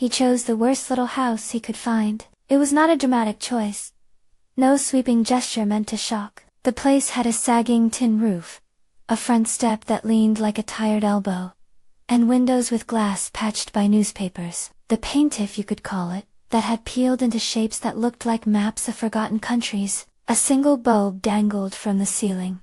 He chose the worst little house he could find. It was not a dramatic choice. No sweeping gesture meant to shock. The place had a sagging tin roof, a front step that leaned like a tired elbow, and windows with glass patched by newspapers. The paint, if you could call it, that had peeled into shapes that looked like maps of forgotten countries. A single bulb dangled from the ceiling,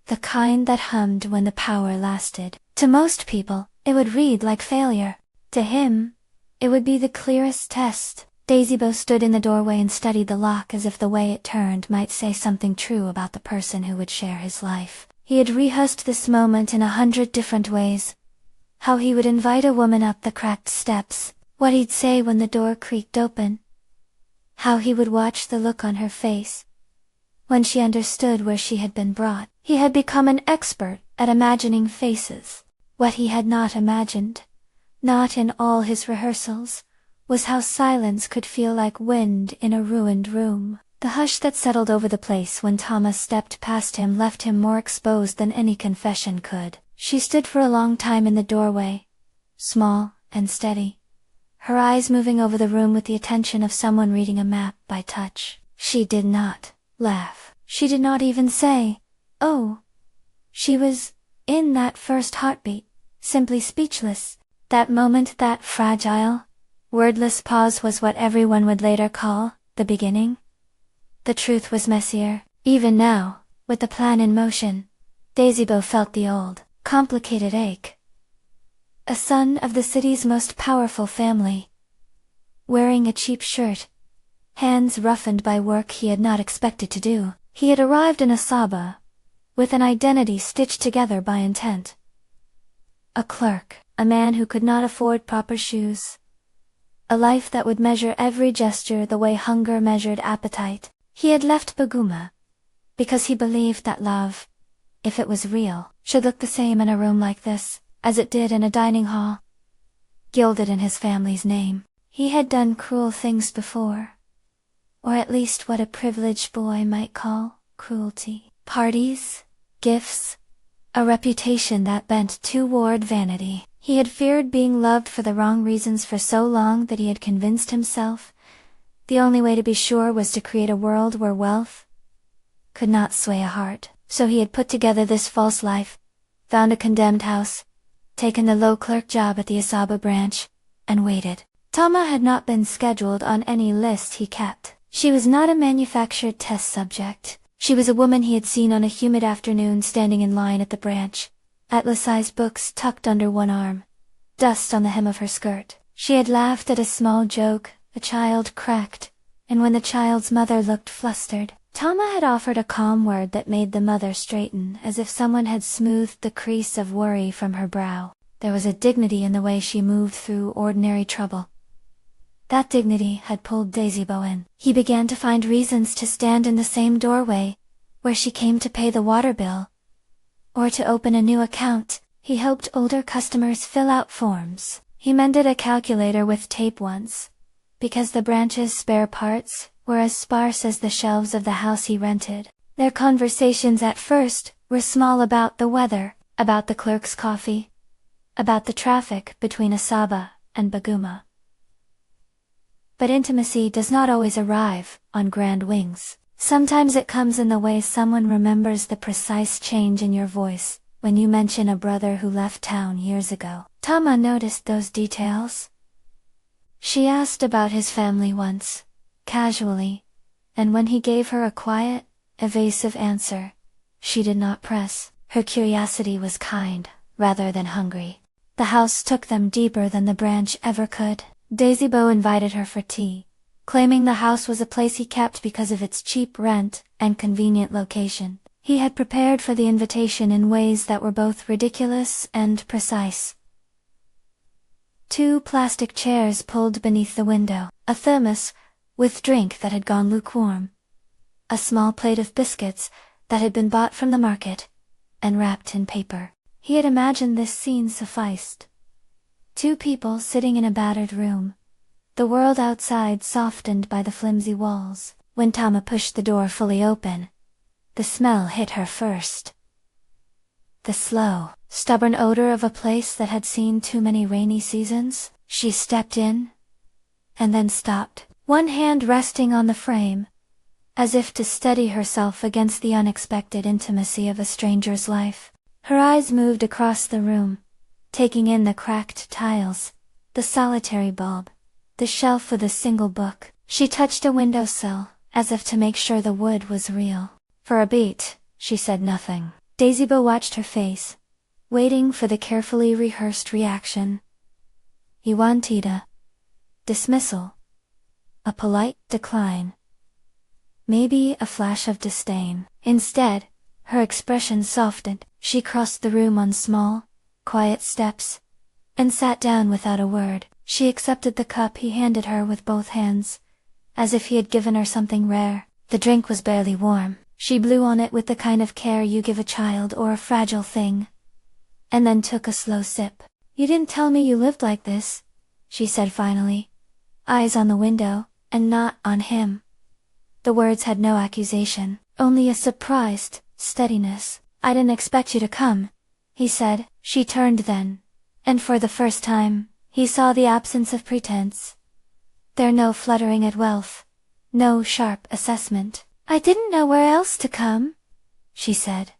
the kind that hummed when the power lasted. To most people, it would read like failure. To him, it would be the clearest test. Dazibbo stood in the doorway and studied the lock as if the way it turned might say something true about the person who would share his life. He had rehearsed this moment in 100 different ways. How he would invite a woman up the cracked steps, what he'd say when the door creaked open, how he would watch the look on her face when she understood where she had been brought. He had become an expert at imagining faces. What he had not imagined, not in all his rehearsals, was how silence could feel like wind in a ruined room. The hush that settled over the place when Thomas stepped past him left him more exposed than any confession could. She stood for a long time in the doorway, small and steady, her eyes moving over the room with the attention of someone reading a map by touch. She did not laugh. She did not even say, "Oh." She was, in that first heartbeat, simply speechless. That moment, that fragile, wordless pause was what everyone would later call the beginning. The truth was messier. Even now, with the plan in motion, Dazibbo felt the old, complicated ache. A son of the city's most powerful family, wearing a cheap shirt, hands roughened by work he had not expected to do. He had arrived in Asaba, with an identity stitched together by intent. A clerk, a man who could not afford proper shoes. A life that would measure every gesture the way hunger measured appetite. He had left Baguma, because he believed that love, if it was real, should look the same in a room like this, as it did in a dining hall, gilded in his family's name. He had done cruel things before, or at least what a privileged boy might call cruelty. Parties, gifts, a reputation that bent toward vanity. He had feared being loved for the wrong reasons for so long that he had convinced himself the only way to be sure was to create a world where wealth could not sway a heart. So he had put together this false life, found a condemned house, taken the low clerk job at the Asaba branch, and waited. Tama had not been scheduled on any list he kept. She was not a manufactured test subject. She was a woman he had seen on a humid afternoon standing in line at the branch, atlas-sized books tucked under one arm, dust on the hem of her skirt. She had laughed at a small joke a child cracked, and when the child's mother looked flustered, Tama had offered a calm word that made the mother straighten as if someone had smoothed the crease of worry from her brow. There was a dignity in the way she moved through ordinary trouble. That dignity had pulled Dazibbo in. He began to find reasons to stand in the same doorway, where she came to pay the water bill, or to open a new account. He helped older customers fill out forms. He mended a calculator with tape once, because the branch's spare parts were as sparse as the shelves of the house he rented. Their conversations at first were small, about the weather, about the clerk's coffee, about the traffic between Asaba and Baguma. But intimacy does not always arrive on grand wings. Sometimes it comes in the way someone remembers the precise change in your voice when you mention a brother who left town years ago. Tama noticed those details. She asked about his family once, casually, and when he gave her a quiet, evasive answer, she did not press. Her curiosity was kind, rather than hungry. The house took them deeper than the branch ever could. Dazibbo invited her for tea, claiming the house was a place he kept because of its cheap rent and convenient location. He had prepared for the invitation in ways that were both ridiculous and precise. 2 plastic chairs pulled beneath the window, a thermos with drink that had gone lukewarm, a small plate of biscuits that had been bought from the market and wrapped in paper. He had imagined this scene sufficed. 2 people sitting in a battered room, the world outside softened by the flimsy walls. When Tama pushed the door fully open, the smell hit her first. The slow, stubborn odor of a place that had seen too many rainy seasons. She stepped in, and then stopped, one hand resting on the frame, as if to steady herself against the unexpected intimacy of a stranger's life. Her eyes moved across the room, taking in the cracked tiles, the solitary bulb, the shelf with a single book. She touched a windowsill, as if to make sure the wood was real. For a beat, she said nothing. Dazibbo watched her face, waiting for the carefully rehearsed reaction. He wanted a dismissal, a polite decline, maybe a flash of disdain. Instead, her expression softened. She crossed the room on small, quiet steps, and sat down without a word. She accepted the cup he handed her with both hands, as if he had given her something rare. The drink was barely warm. She blew on it with the kind of care you give a child or a fragile thing, and then took a slow sip. "You didn't tell me you lived like this," she said finally, eyes on the window, and not on him. The words had no accusation, only a surprised steadiness. "I didn't expect you to come," he said. She turned then, and for the first time, he saw the absence of pretense. There no fluttering at wealth, no sharp assessment. "I didn't know where else to come," she said.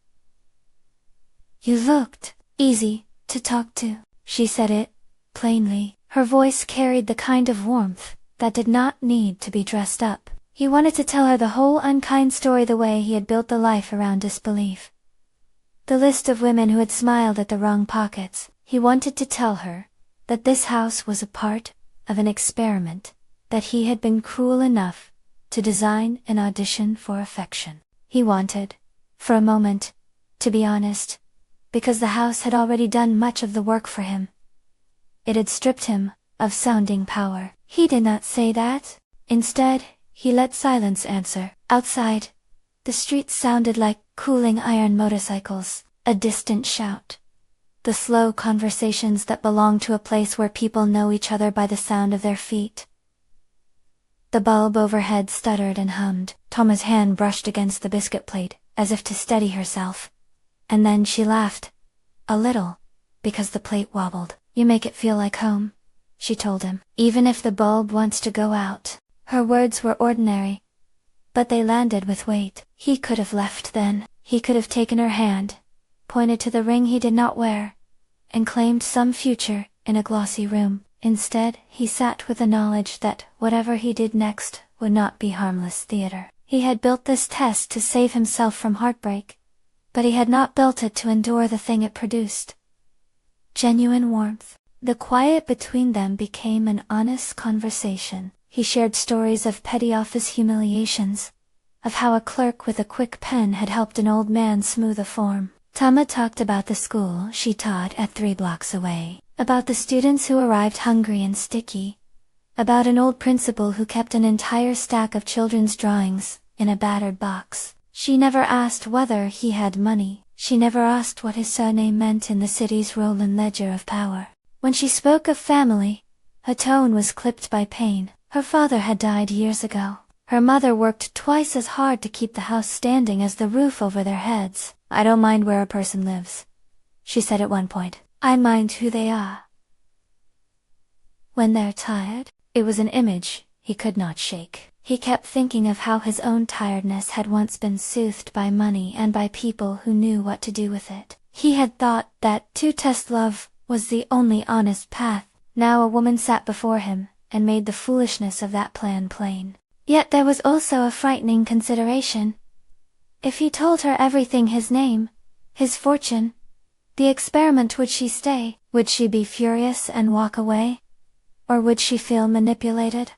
"You looked easy to talk to." She said it plainly. Her voice carried the kind of warmth that did not need to be dressed up. He wanted to tell her the whole unkind story, the way he had built the life around disbelief. The list of women who had smiled at the wrong pockets. He wanted to tell her that this house was a part of an experiment, that he had been cruel enough to design an audition for affection. He wanted, for a moment, to be honest, because the house had already done much of the work for him. It had stripped him of sounding power. He did not say that. Instead, he let silence answer. Outside, the streets sounded like cooling iron motorcycles, a distant shout. The slow conversations that belong to a place where people know each other by the sound of their feet. The bulb overhead stuttered and hummed. Thoma's hand brushed against the biscuit plate, as if to steady herself. And then she laughed. A little, because the plate wobbled. "You make it feel like home," she told him. "Even if the bulb wants to go out." Her words were ordinary, but they landed with weight. He could have left then. He could have taken her hand, pointed to the ring he did not wear, and claimed some future in a glossy room. Instead, he sat with the knowledge that whatever he did next would not be harmless theater. He had built this test to save himself from heartbreak, but he had not built it to endure the thing it produced. Genuine warmth. The quiet between them became an honest conversation. He shared stories of petty office humiliations, of how a clerk with a quick pen had helped an old man smooth a form. Tama talked about the school she taught at 3 blocks away, about the students who arrived hungry and sticky, about an old principal who kept an entire stack of children's drawings in a battered box. She never asked whether he had money. She never asked what his surname meant in the city's rolling ledger of power. When she spoke of family, her tone was clipped by pain. Her father had died years ago. Her mother worked twice as hard to keep the house standing as the roof over their heads. "I don't mind where a person lives," she said at one point. "I mind who they are. When they're tired." It was an image he could not shake. He kept thinking of how his own tiredness had once been soothed by money and by people who knew what to do with it. He had thought that to test love was the only honest path. Now a woman sat before him and made the foolishness of that plan plain. Yet there was also a frightening consideration. If he told her everything, his name, his fortune, the experiment, would she stay? Would she be furious and walk away? Or would she feel manipulated,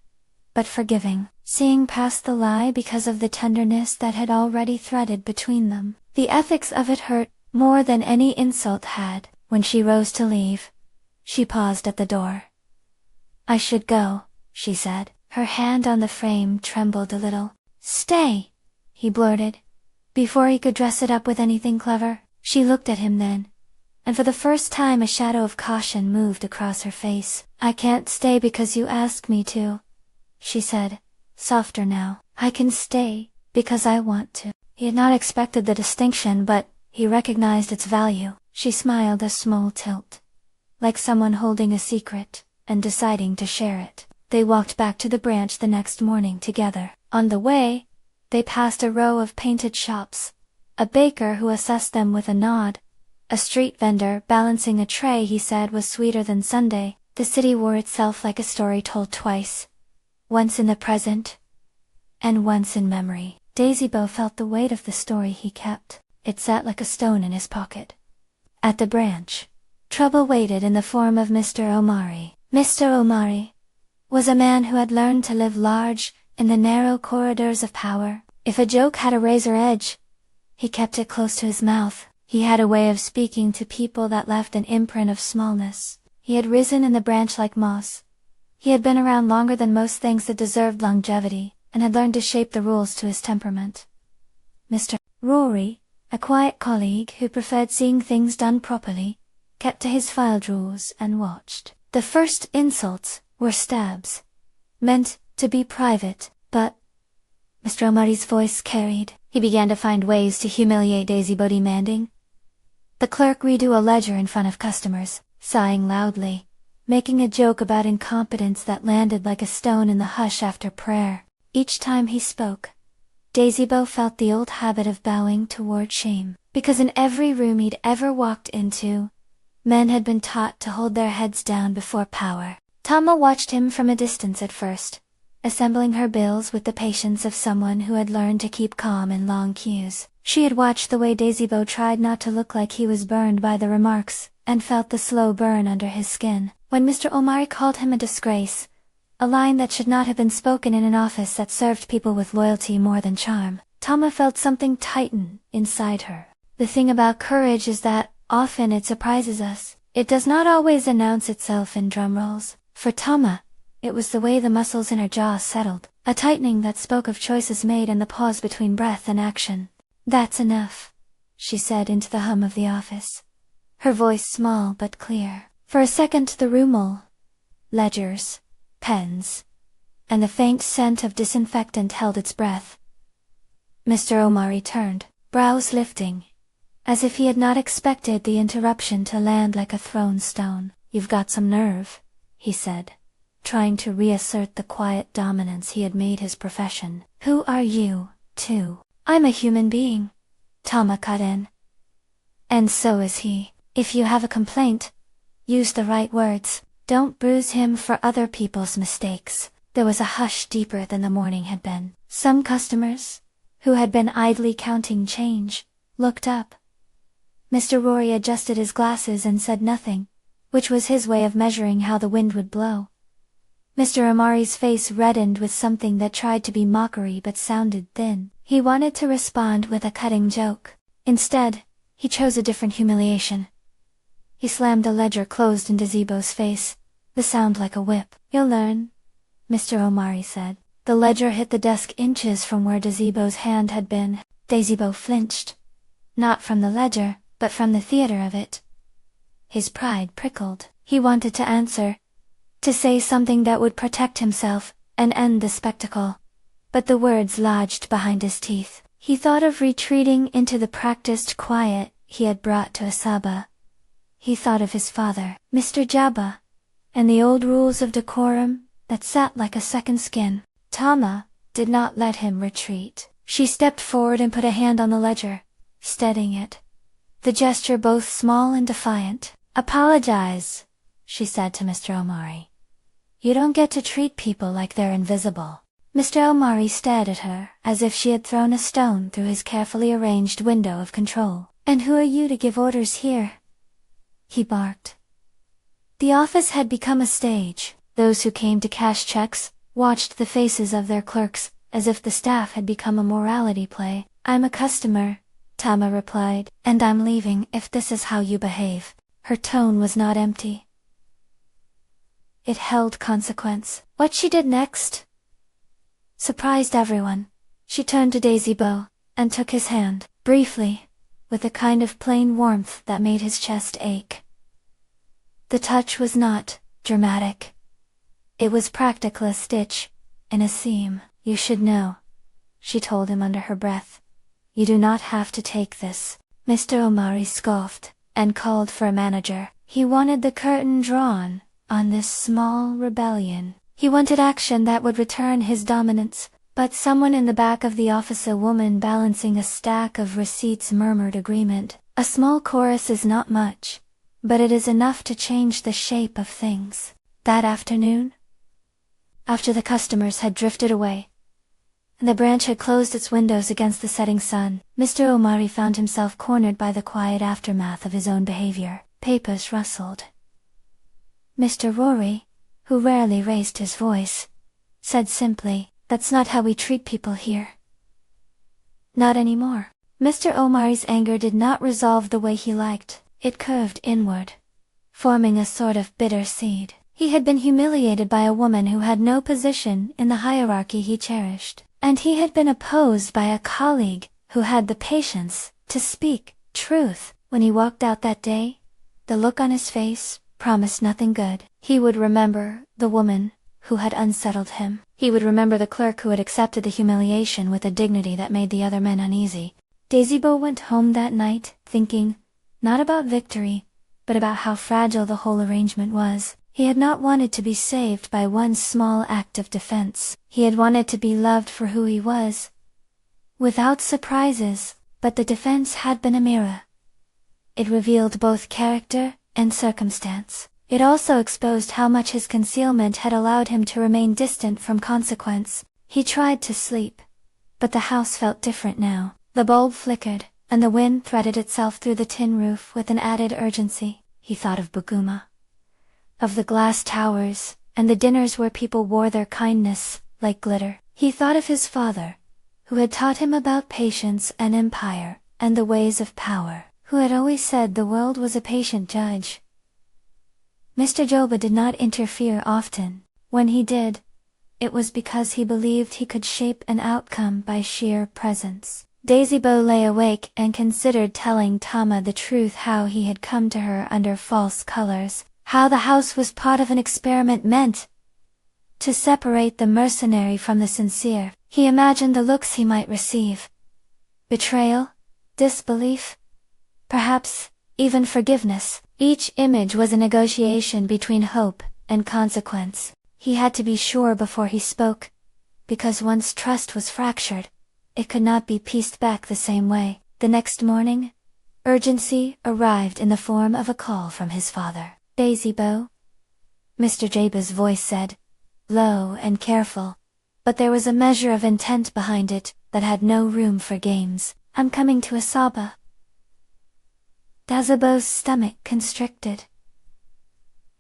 but forgiving, seeing past the lie because of the tenderness that had already threaded between them? The ethics of it hurt more than any insult had. When she rose to leave, she paused at the door. "I should go," she said. Her hand on the frame trembled a little. "Stay," he blurted, before he could dress it up with anything clever. She looked at him then, and for the first time a shadow of caution moved across her face. "I can't stay because you asked me to," she said, softer now. "I can stay because I want to." He had not expected the distinction, but he recognized its value. She smiled a small tilt, like someone holding a secret and deciding to share it. They walked back to the branch the next morning together. On the way, they passed a row of painted shops, a baker who assessed them with a nod, a street vendor balancing a tray he said was sweeter than sundae. The city wore itself like a story told twice, once in the present, and once in memory. Dazibbo felt the weight of the story he kept. It sat like a stone in his pocket. At the branch, trouble waited in the form of Mr. Omari. Mr. Omari was a man who had learned to live large, in the narrow corridors of power. If a joke had a razor edge, he kept it close to his mouth. He had a way of speaking to people that left an imprint of smallness. He had risen in the branch like moss. He had been around longer than most things that deserved longevity, and had learned to shape the rules to his temperament. Mr. Rory, a quiet colleague who preferred seeing things done properly, kept to his file drawers and watched. The first insults were stabs, meant to be private, but Mr. Omari's voice carried. He began to find ways to humiliate Dazibbo, demanding the clerk redo a ledger in front of customers, sighing loudly, making a joke about incompetence that landed like a stone in the hush after prayer. Each time he spoke, Dazibbo felt the old habit of bowing toward shame, because in every room he'd ever walked into, men had been taught to hold their heads down before power. Tama watched him from a distance at first, assembling her bills with the patience of someone who had learned to keep calm in long queues. She had watched the way Dazibbo tried not to look like he was burned by the remarks, and felt the slow burn under his skin. When Mr. Omari called him a disgrace, a line that should not have been spoken in an office that served people with loyalty more than charm, Tama felt something tighten inside her. The thing about courage is that, often it surprises us. It does not always announce itself in drumrolls. For Tama, it was the way the muscles in her jaw settled, a tightening that spoke of choices made and the pause between breath and action. "That's enough," she said into the hum of the office, her voice small but clear. For a second the room all ledgers, pens, and the faint scent of disinfectant held its breath. Mr. Omari turned, brows lifting, as if he had not expected the interruption to land like a thrown stone. "You've got some nerve," he said, trying to reassert the quiet dominance he had made his profession. "Who are you, too?" "I'm a human being," Tama cut in. "And so is he. If you have a complaint, use the right words. Don't bruise him for other people's mistakes." There was a hush deeper than the morning had been. Some customers, who had been idly counting change, looked up. Mr. Rory adjusted his glasses and said nothing, which was his way of measuring how the wind would blow. Mr. Omari's face reddened with something that tried to be mockery but sounded thin. He wanted to respond with a cutting joke. Instead, he chose a different humiliation. He slammed the ledger closed in Dazibbo's face, the sound like a whip. "You'll learn," Mr. Omari said. The ledger hit the desk inches from where Dazibbo's hand had been. Dazibbo flinched. Not from the ledger, but from the theater of it. His pride prickled. He wanted to answer, to say something that would protect himself, and end the spectacle. But the words lodged behind his teeth. He thought of retreating into the practiced quiet he had brought to Asaba. He thought of his father, Mr. Jabba, and the old rules of decorum that sat like a second skin. Tama did not let him retreat. She stepped forward and put a hand on the ledger, steadying it, the gesture both small and defiant. "Apologize," she said to Mr. Omari. "You don't get to treat people like they're invisible." Mr. Omari stared at her as if she had thrown a stone through his carefully arranged window of control. "And who are you to give orders here?" he barked. The office had become a stage. Those who came to cash checks watched the faces of their clerks, as if the staff had become a morality play. "I'm a customer," Tama replied, "and I'm leaving if this is how you behave." Her tone was not empty. It held consequence. What she did next surprised everyone. She turned to Dazibbo, and took his hand, briefly, with a kind of plain warmth that made his chest ache. The touch was not dramatic. It was practical, a stitch in a seam. "You should know," she told him under her breath. "You do not have to take this." Mr. Omari scoffed, and called for a manager. He wanted the curtain drawn on this small rebellion. He wanted action that would return his dominance, but someone in the back of the office, a woman balancing a stack of receipts, murmured agreement. A small chorus is not much, but it is enough to change the shape of things. That afternoon, after the customers had drifted away, and the branch had closed its windows against the setting sun, Mr. Omari found himself cornered by the quiet aftermath of his own behavior. Papers rustled. Mr. Rory, who rarely raised his voice, said simply, "That's not how we treat people here." Not anymore. Mr. Omari's anger did not resolve the way he liked. It curved inward, forming a sort of bitter seed. He had been humiliated by a woman who had no position in the hierarchy he cherished, and he had been opposed by a colleague who had the patience to speak truth. When he walked out that day, the look on his face promised nothing good. He would remember the woman who had unsettled him. He would remember the clerk who had accepted the humiliation with a dignity that made the other men uneasy. Dazibbo went home that night, thinking, not about victory, but about how fragile the whole arrangement was. He had not wanted to be saved by one small act of defense. He had wanted to be loved for who he was, without surprises, but the defense had been a mirror. It revealed both character and circumstance. It also exposed how much his concealment had allowed him to remain distant from consequence. He tried to sleep, but the house felt different now. The bulb flickered, and the wind threaded itself through the tin roof with an added urgency. He thought of Buguma, of the glass towers, and the dinners where people wore their kindness like glitter. He thought of his father, who had taught him about patience and empire, and the ways of power, who had always said the world was a patient judge. Mr. Joba did not interfere often. When he did, it was because he believed he could shape an outcome by sheer presence. Dazibbo lay awake and considered telling Tama the truth, how he had come to her under false colors, how the house was part of an experiment meant to separate the mercenary from the sincere. He imagined the looks he might receive. Betrayal, disbelief, perhaps even forgiveness. Each image was a negotiation between hope and consequence. He had to be sure before he spoke, because once trust was fractured, it could not be pieced back the same way. The next morning, urgency arrived in the form of a call from his father. "Dazibbo?" Mr. Jaba's voice said, low and careful, but there was a measure of intent behind it that had no room for games. "I'm coming to Asaba." Dazibbo's stomach constricted.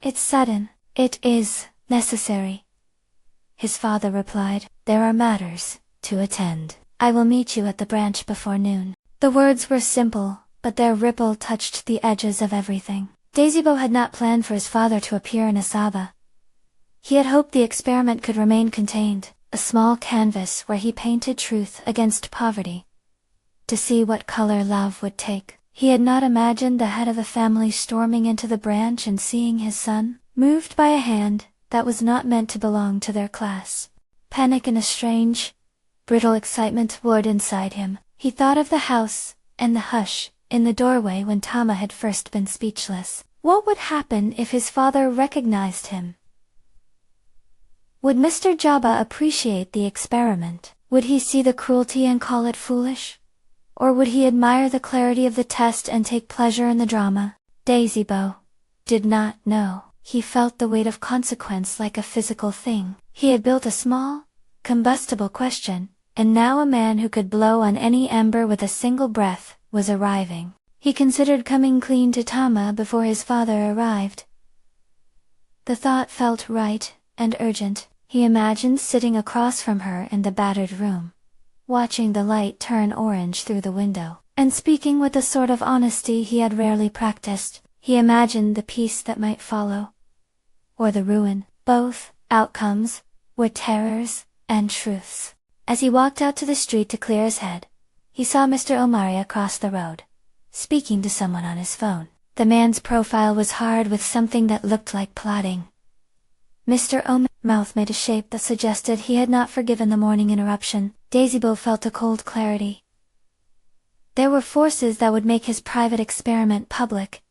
"It's sudden." "It is necessary," his father replied. "There are matters to attend. I will meet you at the branch before noon." The words were simple, but their ripple touched the edges of everything. Dazibbo had not planned for his father to appear in Asaba. He had hoped the experiment could remain contained, a small canvas where he painted truth against poverty, to see what color love would take. He had not imagined the head of the family storming into the branch and seeing his son, moved by a hand that was not meant to belong to their class. Panic and a strange, brittle excitement roared inside him. He thought of the house, and the hush in the doorway when Tama had first been speechless. What would happen if his father recognized him? Would Mr. Joba appreciate the experiment? Would he see the cruelty and call it foolish? Or would he admire the clarity of the test and take pleasure in the drama? Dazibbo did not know. He felt the weight of consequence like a physical thing. He had built a small, combustible question, and now a man who could blow on any ember with a single breath was arriving. He considered coming clean to Tama before his father arrived. The thought felt right and urgent. He imagined sitting across from her in the battered room, watching the light turn orange through the window, and speaking with a sort of honesty he had rarely practiced. He imagined the peace that might follow, or the ruin. Both outcomes were terrors and truths. As he walked out to the street to clear his head, he saw Mr. Omari across the road, speaking to someone on his phone. The man's profile was hard with something that looked like plotting. Mr. Omari's mouth made a shape that suggested he had not forgiven the morning interruption. Dazibbo felt a cold clarity. There were forces that would make his private experiment public,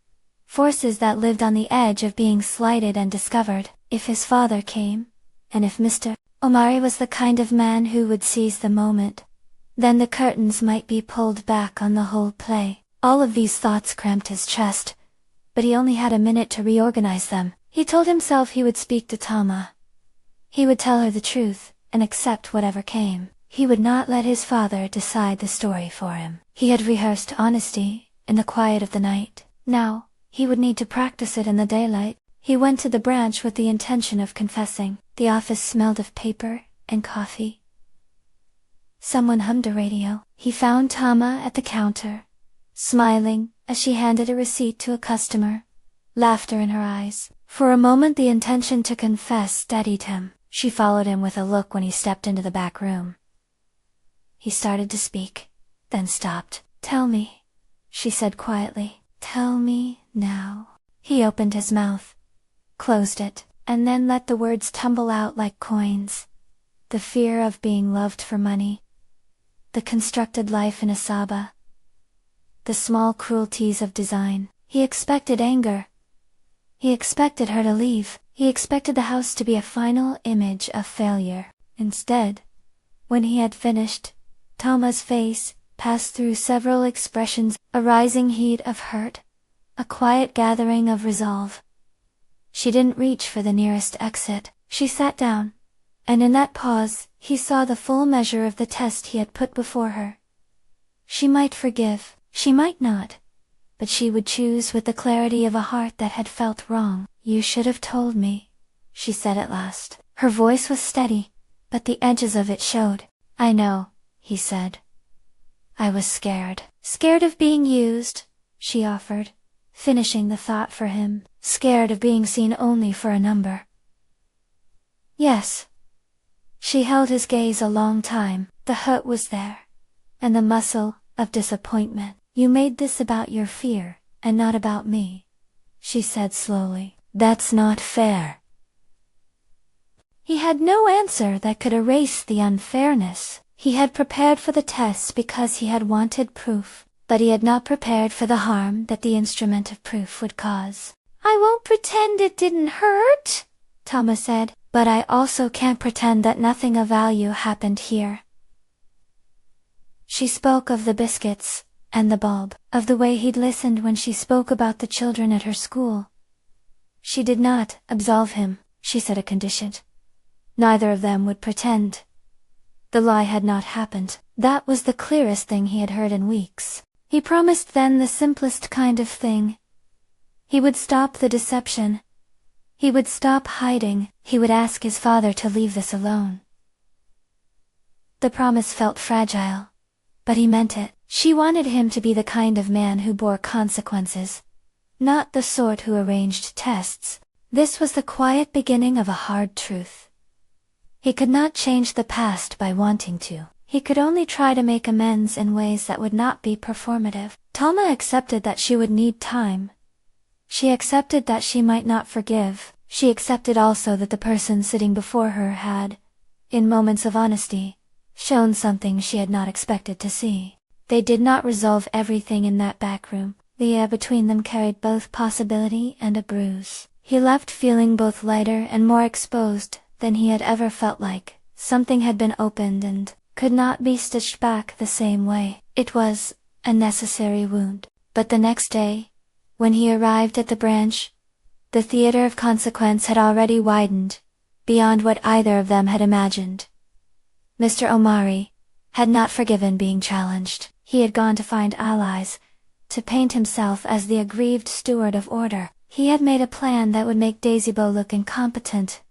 forces that lived on the edge of being slighted and discovered. If his father came, and if Mr. Omari was the kind of man who would seize the moment, then the curtains might be pulled back on the whole play. All of these thoughts cramped his chest, but he only had a minute to reorganize them. He told himself he would speak to Tama. He would tell her the truth, and accept whatever came. He would not let his father decide the story for him. He had rehearsed honesty in the quiet of the night. Now, he would need to practice it in the daylight. He went to the branch with the intention of confessing. The office smelled of paper and coffee. Someone hummed a radio. He found Tama at the counter, smiling as she handed a receipt to a customer, laughter in her eyes. For a moment the intention to confess steadied him. She followed him with a look when he stepped into the back room. He started to speak, then stopped. "Tell me," she said quietly. "Tell me now." He opened his mouth, closed it, and then let the words tumble out like coins. The fear of being loved for money, the constructed life in Asaba, the small cruelties of design. He expected anger. He expected her to leave. He expected the house to be a final image of failure. Instead, when he had finished, Tama's face passed through several expressions: a rising heat of hurt, a quiet gathering of resolve. She didn't reach for the nearest exit. She sat down, and in that pause, he saw the full measure of the test he had put before her. She might forgive, she might not, but she would choose with the clarity of a heart that had felt wrong. "You should have told me," she said at last. Her voice was steady, but the edges of it showed. "I know," he said. "I was scared. Scared of being used," she offered, finishing the thought for him. "Scared of being seen only for a number." "Yes." She held his gaze a long time. The hurt was there, and the muscle of disappointment. "You made this about your fear, and not about me," she said slowly. "That's not fair." He had no answer that could erase the unfairness. He had prepared for the test because he had wanted proof, but he had not prepared for the harm that the instrument of proof would cause. "I won't pretend it didn't hurt," Tama said, "but I also can't pretend that nothing of value happened here." She spoke of the biscuits, and the bulb, of the way he'd listened when she spoke about the children at her school. She did not absolve him. She set a condition. Neither of them would pretend. The lie had not happened. That was the clearest thing he had heard in weeks. He promised then the simplest kind of thing. He would stop the deception. He would stop hiding. He would ask his father to leave this alone. The promise felt fragile, but he meant it. She wanted him to be the kind of man who bore consequences, not the sort who arranged tests. This was the quiet beginning of a hard truth. He could not change the past by wanting to. He could only try to make amends in ways that would not be performative. Tama accepted that she would need time. She accepted that she might not forgive. She accepted also that the person sitting before her had, in moments of honesty, shown something she had not expected to see. They did not resolve everything in that back room. The air between them carried both possibility and a bruise. He left feeling both lighter and more exposed than he had ever felt. Like something had been opened and could not be stitched back the same way. It was a necessary wound. But the next day, when he arrived at the branch, the theater of consequence had already widened, beyond what either of them had imagined. Mr. Omari had not forgiven being challenged. He had gone to find allies, to paint himself as the aggrieved steward of order. He had made a plan that would make Dazibbo look incompetent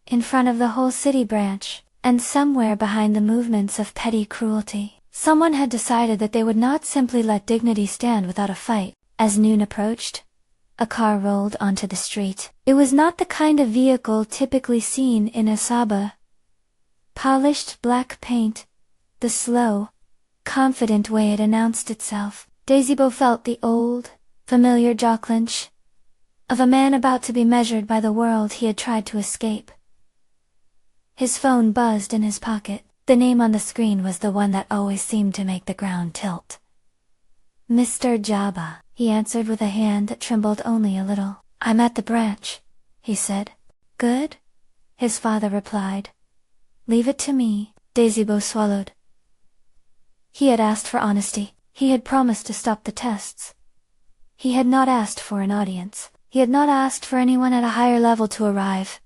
in front of the whole city branch, and somewhere behind the movements of petty cruelty, someone had decided that they would not simply let dignity stand without a fight. As noon approached, a car rolled onto the street. It was not the kind of vehicle typically seen in Asaba. Polished black paint, the slow, confident way it announced itself. Dazibbo felt the old, familiar jaw clench of a man about to be measured by the world he had tried to escape. His phone buzzed in his pocket. The name on the screen was the one that always seemed to make the ground tilt. "Mr. Jabba," he answered with a hand that trembled only a little. "I'm at the branch," he said. "Good?" his father replied. Leave it to me. Dazibbo swallowed. He had asked for honesty. He had promised to stop the tests. He had not asked for an audience. He had not asked for anyone at a higher level to arrive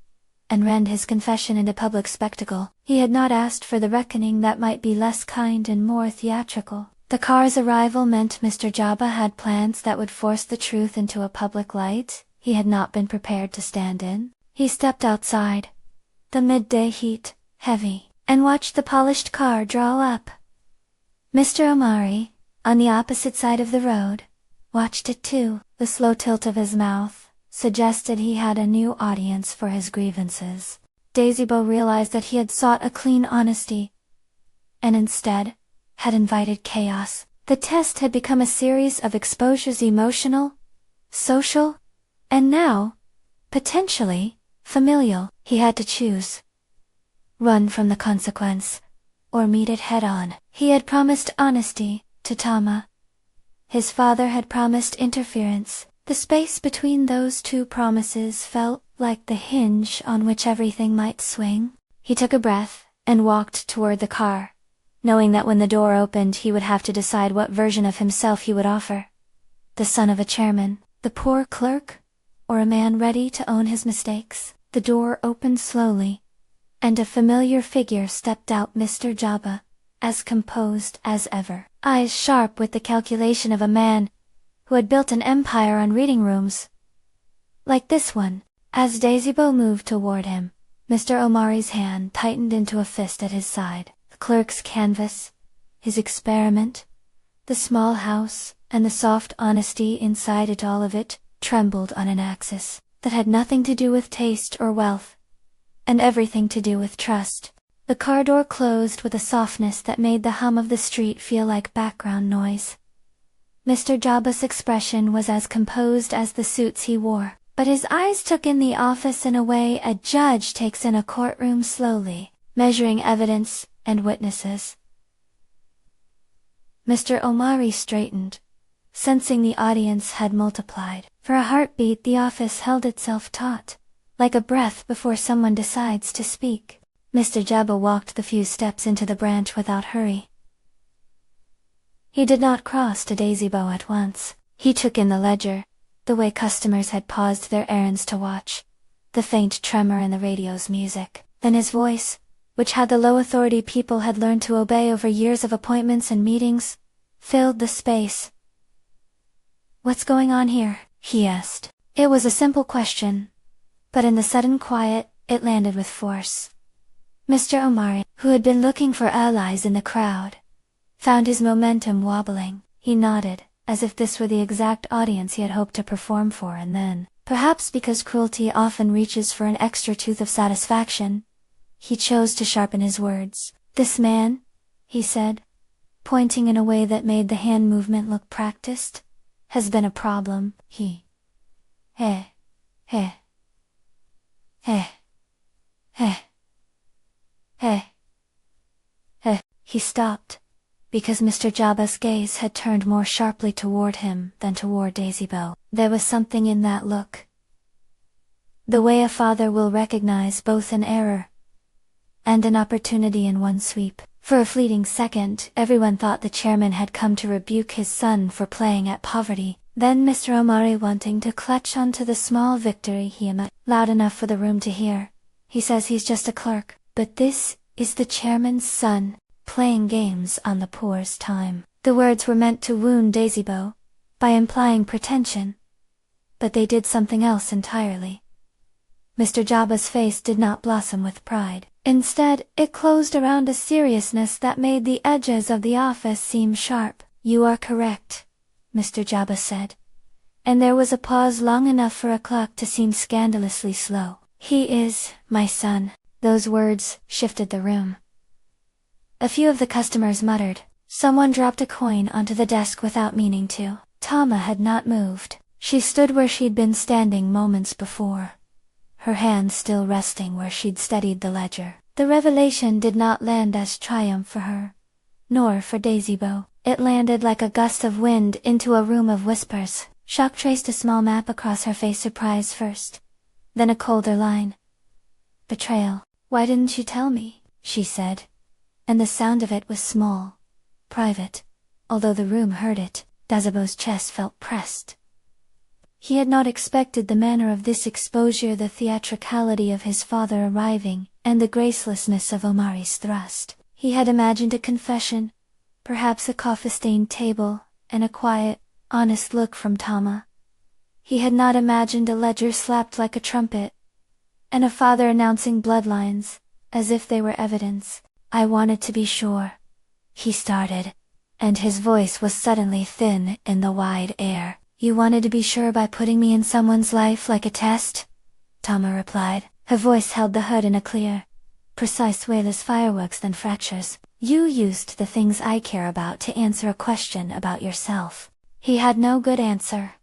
and rend his confession into public spectacle. He had not asked for the reckoning that might be less kind and more theatrical. The car's arrival meant Mr. Jabba had plans that would force the truth into a public light he had not been prepared to stand in. He stepped outside, the midday heat, heavy, and watched the polished car draw up. Mr. Omari, on the opposite side of the road, watched it too. The slow tilt of his mouth suggested he had a new audience for his grievances. Dazibbo realized that he had sought a clean honesty, and instead had invited chaos. The test had become a series of exposures, emotional, social, and now, potentially, familial. He had to choose. Run from the consequence, or meet it head-on. He had promised honesty to Tama. His father had promised interference. The space between those two promises felt like the hinge on which everything might swing. He took a breath and walked toward the car, knowing that when the door opened he would have to decide what version of himself he would offer. The son of a chairman, the poor clerk, or a man ready to own his mistakes. The door opened slowly, and a familiar figure stepped out. Mr. Jabba, as composed as ever, eyes sharp with the calculation of a man who had built an empire on reading rooms like this one. As Dazibbo moved toward him, Mr. Omari's hand tightened into a fist at his side. The clerk's canvas, his experiment, the small house, and the soft honesty inside it, all of it, trembled on an axis that had nothing to do with taste or wealth, and everything to do with trust. The car door closed with a softness that made the hum of the street feel like background noise. Mr. Jabba's expression was as composed as the suits he wore, but his eyes took in the office in a way a judge takes in a courtroom, slowly, measuring evidence and witnesses. Mr. Omari straightened, sensing the audience had multiplied. For a heartbeat the office held itself taut, like a breath before someone decides to speak. Mr. Jabba walked the few steps into the branch without hurry. He did not cross to Dazibbo at once. He took in the ledger, the way customers had paused their errands to watch, the faint tremor in the radio's music. Then his voice, which had the low authority people had learned to obey over years of appointments and meetings, filled the space. "What's going on here?" he asked. It was a simple question, but in the sudden quiet, it landed with force. Mr. Omari, who had been looking for allies in the crowd, found his momentum wobbling. He nodded, as if this were the exact audience he had hoped to perform for, and then, perhaps because cruelty often reaches for an extra tooth of satisfaction, he chose to sharpen his words. "This man," he said, pointing in a way that made the hand movement look practiced, "has been a problem. He He stopped, because Mr. Jabba's gaze had turned more sharply toward him than toward Dazibbo. There was something in that look. The way a father will recognize both an error and an opportunity in one sweep. For a fleeting second, everyone thought the chairman had come to rebuke his son for playing at poverty. Then Mr. Omari, wanting to clutch onto the small victory he emitted, loud enough for the room to hear. "He says he's just a clerk, but this is the chairman's son, playing games on the poor's time." The words were meant to wound Dazibbo, by implying pretension, but they did something else entirely. Mr. Jabba's face did not blossom with pride. Instead, it closed around a seriousness that made the edges of the office seem sharp. "You are correct," Mr. Jabba said, and there was a pause long enough for a clock to seem scandalously slow. "He is my son." Those words shifted the room. A few of the customers muttered. Someone dropped a coin onto the desk without meaning to. Tama had not moved. She stood where she'd been standing moments before, her hand still resting where she'd steadied the ledger. The revelation did not land as triumph for her, nor for Dazibbo. It landed like a gust of wind into a room of whispers. Shock traced a small map across her face, surprise first, then a colder line. Betrayal. Why didn't you tell me? She said. And the sound of it was small, private. Although the room heard it, Dazibbo's chest felt pressed. He had not expected the manner of this exposure, the theatricality of his father arriving, and the gracelessness of Omari's thrust. He had imagined a confession, perhaps a coffee-stained table, and a quiet, honest look from Tama. He had not imagined a ledger slapped like a trumpet, and a father announcing bloodlines, as if they were evidence. I wanted to be sure. He started, and his voice was suddenly thin in the wide air. You wanted to be sure by putting me in someone's life like a test? Tama replied. Her voice held the hood in a clear, precise way, less fireworks than fractures. You used the things I care about to answer a question about yourself. He had no good answer.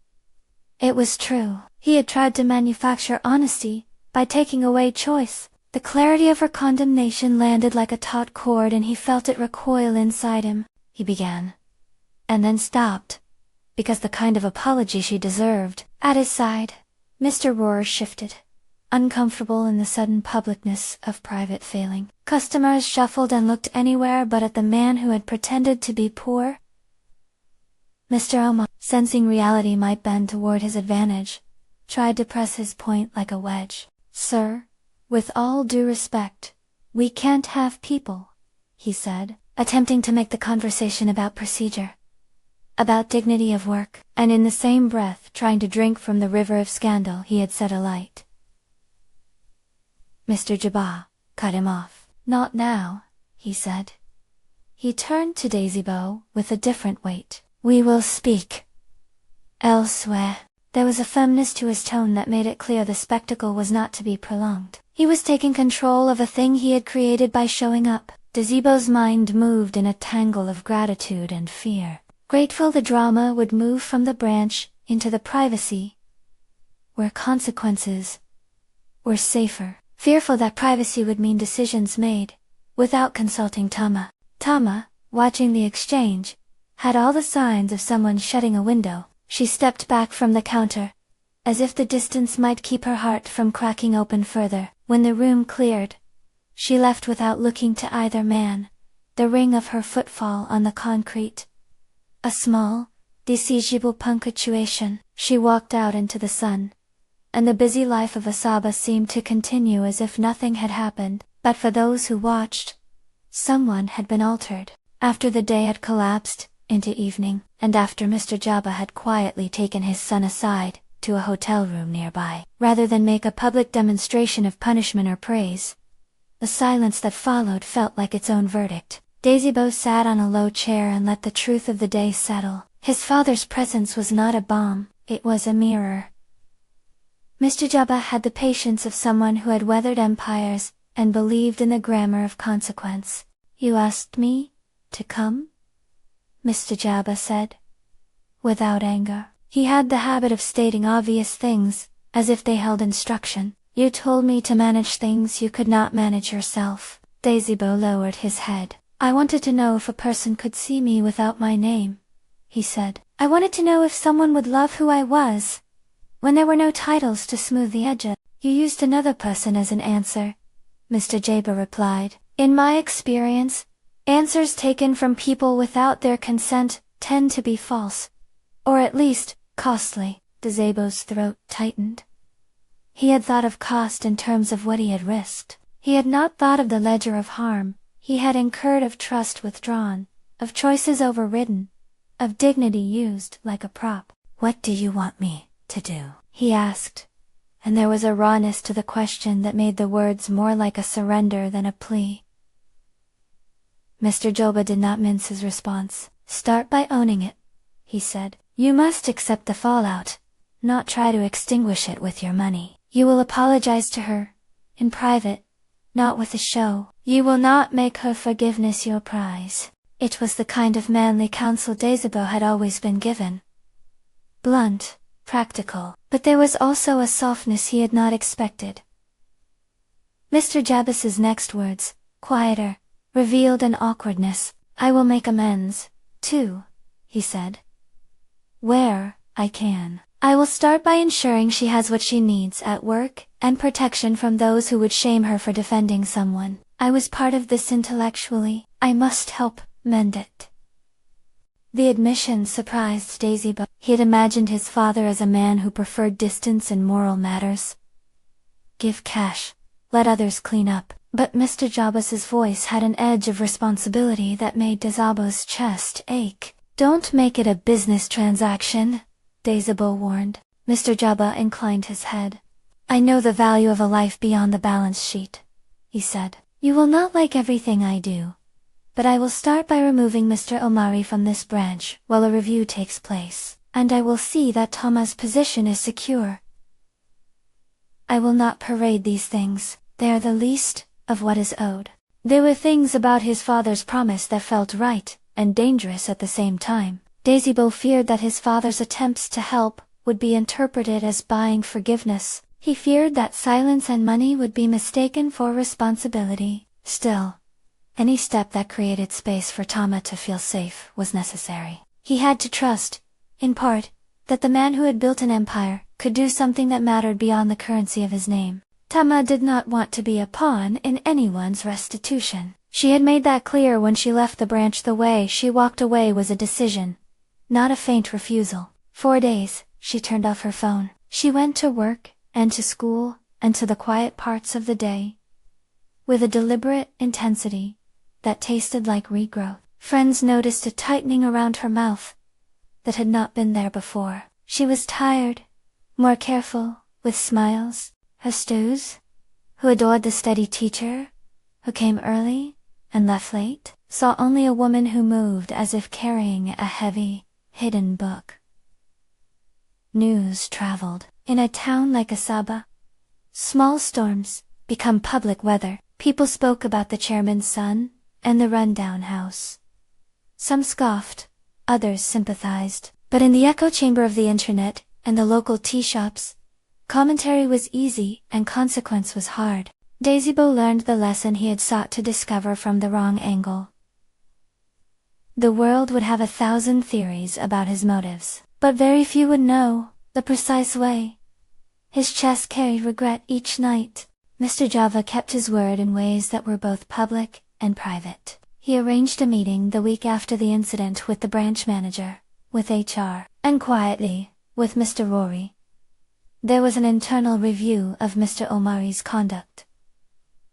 It was true. He had tried to manufacture honesty by taking away choice. The clarity of her condemnation landed like a taut cord, and he felt it recoil inside him. He began, and then stopped, because the kind of apology she deserved. At his side, Mr. Rohrer shifted, uncomfortable in the sudden publicness of private failing. Customers shuffled and looked anywhere but at the man who had pretended to be poor. Mr. Omar, sensing reality might bend toward his advantage, tried to press his point like a wedge. Sir, with all due respect, we can't have people, he said, attempting to make the conversation about procedure, about dignity of work, and in the same breath trying to drink from the river of scandal he had set alight. Mr. Jabba cut him off. Not now, he said. He turned to Dazibbo with a different weight. We will speak elsewhere. There was a firmness to his tone that made it clear the spectacle was not to be prolonged. He was taking control of a thing he had created by showing up. Dazibbo's mind moved in a tangle of gratitude and fear. Grateful the drama would move from the branch into the privacy, where consequences were safer. Fearful that privacy would mean decisions made without consulting Tama. Tama, watching the exchange, had all the signs of someone shutting a window. She stepped back from the counter, as if the distance might keep her heart from cracking open further. When the room cleared, she left without looking to either man, the ring of her footfall on the concrete. A small, Dazibbo punctuation. She walked out into the sun, and the busy life of Asaba seemed to continue as if nothing had happened. But for those who watched, someone had been altered. After the day had collapsed into evening, and after Mr. Jabba had quietly taken his son aside to a hotel room nearby, rather than make a public demonstration of punishment or praise, the silence that followed felt like its own verdict. Dazibbo sat on a low chair and let the truth of the day settle. His father's presence was not a bomb, it was a mirror. Mr. Jabba had the patience of someone who had weathered empires and believed in the grammar of consequence. You asked me to come? Mr. Jabba said, without anger. He had the habit of stating obvious things, as if they held instruction. You told me to manage things you could not manage yourself. Dazibbo lowered his head. I wanted to know if a person could see me without my name, he said. I wanted to know if someone would love who I was, when there were no titles to smooth the edges. You used another person as an answer, Mr. Jabba replied. In my experience, answers taken from people without their consent tend to be false, or at least, costly. Dazibbo's throat tightened. He had thought of cost in terms of what he had risked. He had not thought of the ledger of harm he had incurred, of trust withdrawn, of choices overridden, of dignity used like a prop. What do you want me to do? He asked, and there was a rawness to the question that made the words more like a surrender than a plea. Mr. Jabba did not mince his response. Start by owning it, he said. You must accept the fallout, not try to extinguish it with your money. You will apologize to her, in private, not with a show. You will not make her forgiveness your prize. It was the kind of manly counsel Dazibbo had always been given. Blunt, practical, but there was also a softness he had not expected. Mr. Jabba's next words, quieter, revealed an awkwardness. I will make amends, too, he said. Where I can. I will start by ensuring she has what she needs at work, and protection from those who would shame her for defending someone. I was part of this intellectually. I must help mend it. The admission surprised Dazibbo. He had imagined his father as a man who preferred distance in moral matters. Give cash. Let others clean up. But Mr. Jabba's voice had an edge of responsibility that made Dazibbo's chest ache. Don't make it a business transaction, Dazibbo warned. Mr. Jabba inclined his head. I know the value of a life beyond the balance sheet, he said. You will not like everything I do, but I will start by removing Mr. Omari from this branch while a review takes place, and I will see that Tama's position is secure. I will not parade these things. They are the least of what is owed. There were things about his father's promise that felt right and dangerous at the same time. Dazibbo feared that his father's attempts to help would be interpreted as buying forgiveness. He feared that silence and money would be mistaken for responsibility. Still, any step that created space for Tama to feel safe was necessary. He had to trust, in part, that the man who had built an empire could do something that mattered beyond the currency of his name. Tama did not want to be a pawn in anyone's restitution. She had made that clear when she left the branch. The way she walked away was a decision, not a faint refusal. 4 days, she turned off her phone. She went to work, and to school, and to the quiet parts of the day, with a deliberate intensity that tasted like regrowth. Friends noticed a tightening around her mouth that had not been there before. She was tired, more careful, with smiles. Her stews, who adored the steady teacher, who came early and left late, saw only a woman who moved as if carrying a heavy, hidden book. News traveled. In a town like Asaba, small storms become public weather. People spoke about the chairman's son and the rundown house. Some scoffed, others sympathized. But in the echo chamber of the internet and the local tea shops, commentary was easy and consequence was hard. Dazibbo learned the lesson he had sought to discover from the wrong angle. The world would have 1,000 theories about his motives, but very few would know the precise way. His chest carried regret each night. Mr. Java kept his word in ways that were both public and private. He arranged a meeting the week after the incident with the branch manager, with HR, and quietly, with Mr. Rory. There was an internal review of Mr. Omari's conduct.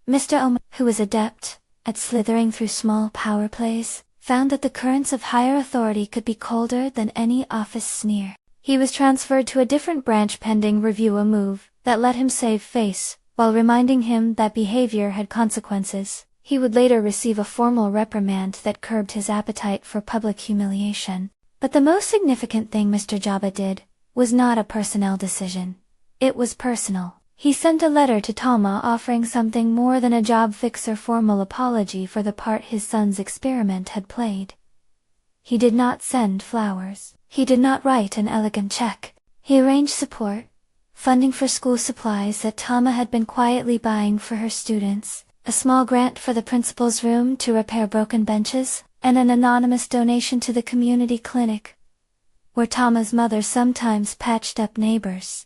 Mr. Omar, who was adept at slithering through small power plays, found that the currents of higher authority could be colder than any office sneer. He was transferred to a different branch pending review, a move that let him save face, while reminding him that behavior had consequences. He would later receive a formal reprimand that curbed his appetite for public humiliation. But the most significant thing Mr. Jabba did was not a personnel decision. It was personal. He sent a letter to Tama offering something more than a job fix or formal apology for the part his son's experiment had played. He did not send flowers. He did not write an elegant check. He arranged support, funding for school supplies that Tama had been quietly buying for her students, a small grant for the principal's room to repair broken benches, and an anonymous donation to the community clinic, where Tama's mother sometimes patched up neighbors.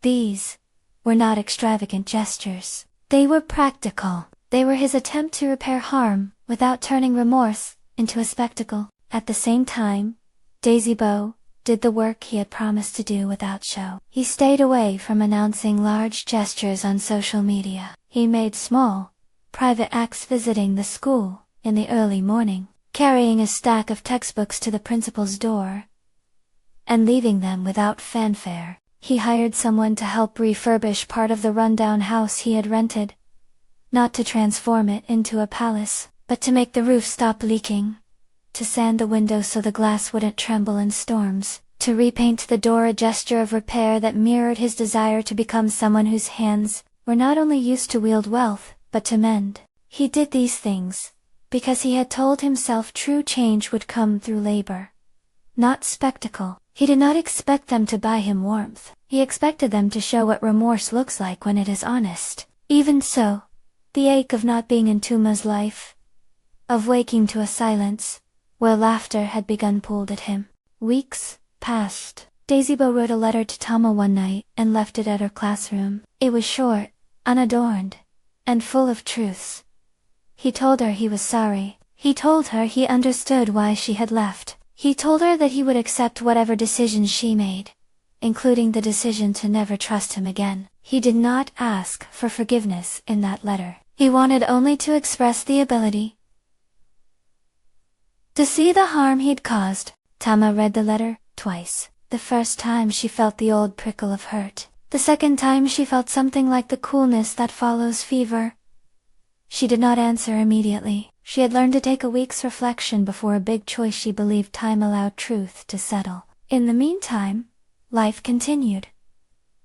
These were not extravagant gestures. They were practical. They were his attempt to repair harm without turning remorse into a spectacle. At the same time, Dazibbo did the work he had promised to do without show. He stayed away from announcing large gestures on social media. He made small, private acts, visiting the school in the early morning, carrying a stack of textbooks to the principal's door, and leaving them without fanfare. He hired someone to help refurbish part of the rundown house he had rented, not to transform it into a palace, but to make the roof stop leaking, to sand the windows so the glass wouldn't tremble in storms, to repaint the door, a gesture of repair that mirrored his desire to become someone whose hands were not only used to wield wealth, but to mend. He did these things because he had told himself true change would come through labor, not spectacle. He did not expect them to buy him warmth. He expected them to show what remorse looks like when it is honest. Even so, the ache of not being in Tuma's life, of waking to a silence where laughter had begun, pulled at him. Weeks passed. Dazibbo wrote a letter to Tama one night and left it at her classroom. It was short, unadorned, and full of truths. He told her he was sorry. He told her he understood why she had left. He told her that he would accept whatever decisions she made, including the decision to never trust him again. He did not ask for forgiveness in that letter. He wanted only to express the ability to see the harm he'd caused. Tama read the letter twice. The first time she felt the old prickle of hurt. The second time she felt something like the coolness that follows fever. She did not answer immediately. She had learned to take a week's reflection before a big choice she believed time allowed truth to settle. In the meantime, life continued.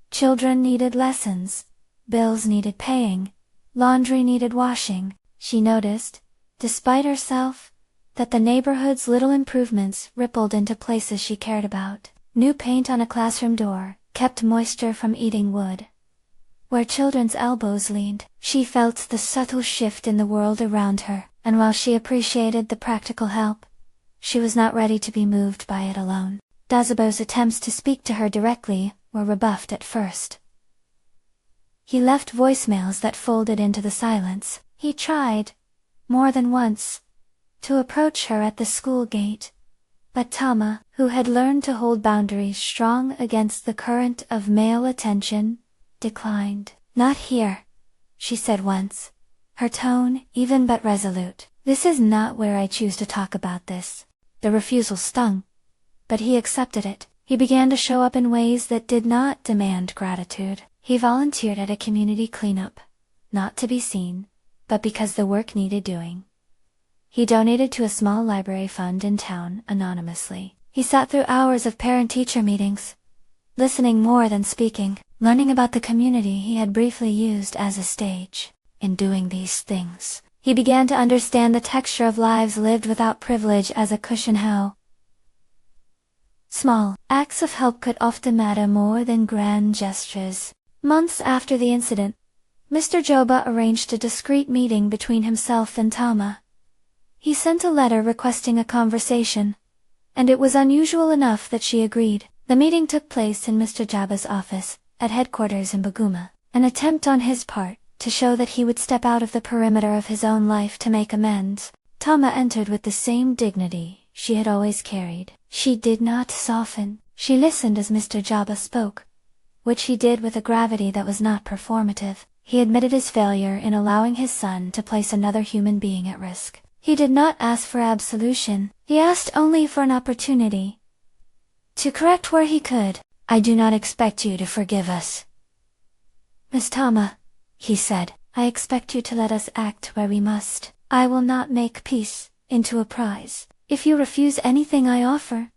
Children needed lessons, bills needed paying, laundry needed washing. She noticed, despite herself, that the neighborhood's little improvements rippled into places she cared about. New paint on a classroom door kept moisture from eating wood. Where children's elbows leaned, she felt the subtle shift in the world around her, and while she appreciated the practical help, she was not ready to be moved by it alone. Dazibbo's attempts to speak to her directly were rebuffed at first. He left voicemails that folded into the silence. He tried, more than once, to approach her at the school gate, but Tama, who had learned to hold boundaries strong against the current of male attention, declined. "Not here," she said once, her tone even but resolute. "This is not where I choose to talk about this." The refusal stung, but he accepted it. He began to show up in ways that did not demand gratitude. He volunteered at a community cleanup, not to be seen, but because the work needed doing. He donated to a small library fund in town anonymously. He sat through hours of parent-teacher meetings, listening more than speaking, learning about the community he had briefly used as a stage. In doing these things, he began to understand the texture of lives lived without privilege as a cushion. How small acts of help could often matter more than grand gestures. Months after the incident, Mr. Joba arranged a discreet meeting between himself and Tama. He sent a letter requesting a conversation, and it was unusual enough that she agreed. The meeting took place in Mr. Joba's office, at headquarters in Baguma, an attempt on his part to show that he would step out of the perimeter of his own life to make amends. Tama entered with the same dignity she had always carried. She did not soften. She listened as Mr. Joba spoke, which he did with a gravity that was not performative. He admitted his failure in allowing his son to place another human being at risk. He did not ask for absolution. He asked only for an opportunity to correct where he could. "I do not expect you to forgive us, Miss Tama," he said. "I expect you to let us act where we must. I will not make peace into a prize. If you refuse anything I offer,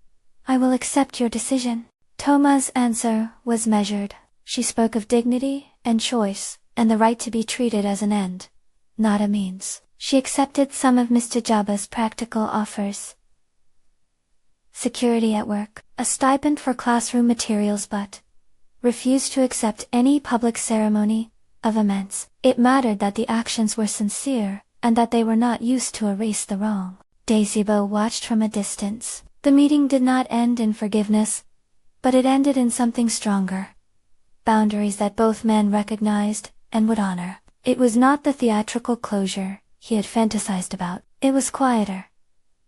I will accept your decision." Tama's answer was measured. She spoke of dignity and choice, and the right to be treated as an end, not a means. She accepted some of Mr. Joba's practical offers. Security at work, a stipend for classroom materials, but refused to accept any public ceremony of amends. It mattered that the actions were sincere, and that they were not used to erase the wrong. Dazibbo watched from a distance. The meeting did not end in forgiveness, but it ended in something stronger. Boundaries that both men recognized and would honor. It was not the theatrical closure he had fantasized about. It was quieter.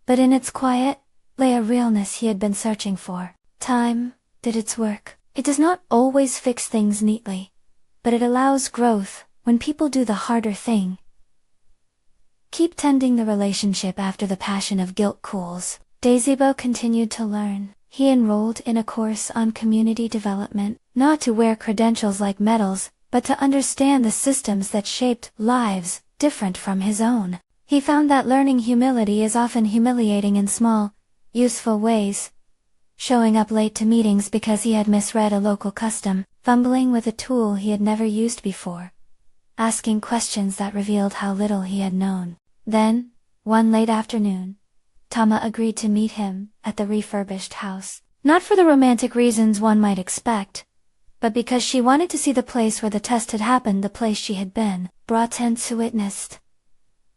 But in its quiet lay a realness he had been searching for. Time did its work. It does not always fix things neatly, but it allows growth when people do the harder thing. Keep tending the relationship after the passion of guilt cools. Dazibbo continued to learn. He enrolled in a course on community development, not to wear credentials like medals, but to understand the systems that shaped lives different from his own. He found that learning humility is often humiliating in small, useful ways. Showing up late to meetings because he had misread a local custom, fumbling with a tool he had never used before, asking questions that revealed how little he had known. Then, one late afternoon, Tama agreed to meet him at the refurbished house, not for the romantic reasons one might expect, but because she wanted to see the place where the test had happened, the place she had been brought in to witnessed.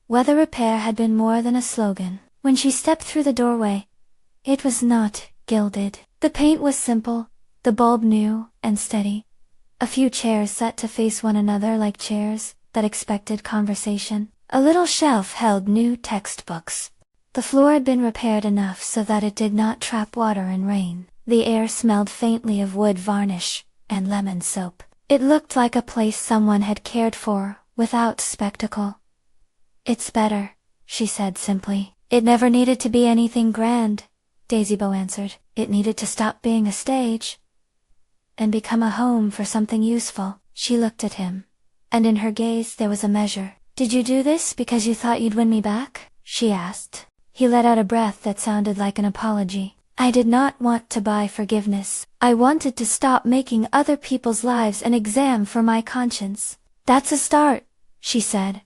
Weather repair had been more than a slogan. When she stepped through the doorway, it was not gilded. The paint was simple, The bulb new and steady. A few chairs set to face one another like chairs that expected conversation. A little shelf held new textbooks. The floor had been repaired enough so that it did not trap water and rain. The air smelled faintly of wood varnish and lemon soap. It looked like a place someone had cared for, without spectacle. "It's better," she said simply. "It never needed to be anything grand," Dazibbo answered. "It needed to stop being a stage and become a home for something useful." She looked at him, and in her gaze there was a measure. "Did you do this because you thought you'd win me back?" she asked. He let out a breath that sounded like an apology. "I did not want to buy forgiveness. I wanted to stop making other people's lives an exam for my conscience." "That's a start," she said.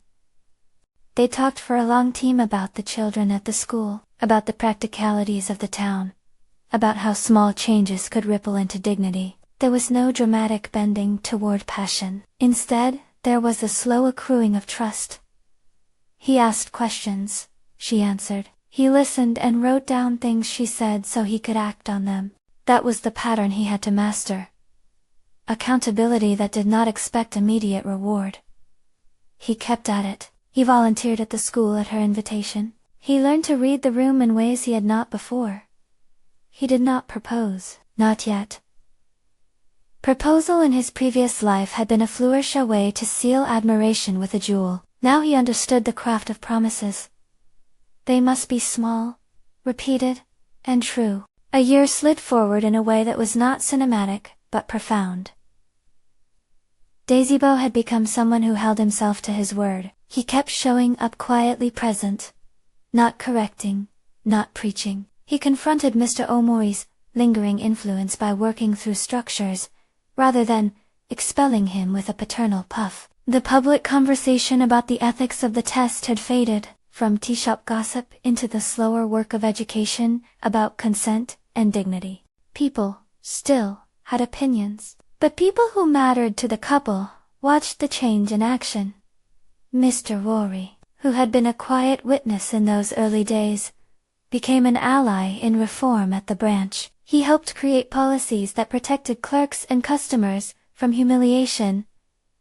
They talked for a long time about the children at the school, about the practicalities of the town, about how small changes could ripple into dignity. There was no dramatic bending toward passion. Instead, there was a slow accruing of trust. He asked questions. She answered. He listened and wrote down things she said so he could act on them. That was the pattern he had to master. Accountability that did not expect immediate reward. He kept at it. He volunteered at the school at her invitation. He learned to read the room in ways he had not before. He did not propose, not yet. Proposal in his previous life had been a flourish way to seal admiration with a jewel. Now he understood the craft of promises. They must be small, repeated, and true. A year slid forward in a way that was not cinematic, but profound. Dazibbo had become someone who held himself to his word. He kept showing up quietly present, not correcting, not preaching. He confronted Mr. Omori's lingering influence by working through structures, rather than expelling him with a paternal puff. The public conversation about the ethics of the test had faded, from tea-shop gossip into the slower work of education about consent and dignity. People, still, had opinions, but people who mattered to the couple watched the change in action. Mr. Rory, who had been a quiet witness in those early days, became an ally in reform at the branch. He helped create policies that protected clerks and customers from humiliation,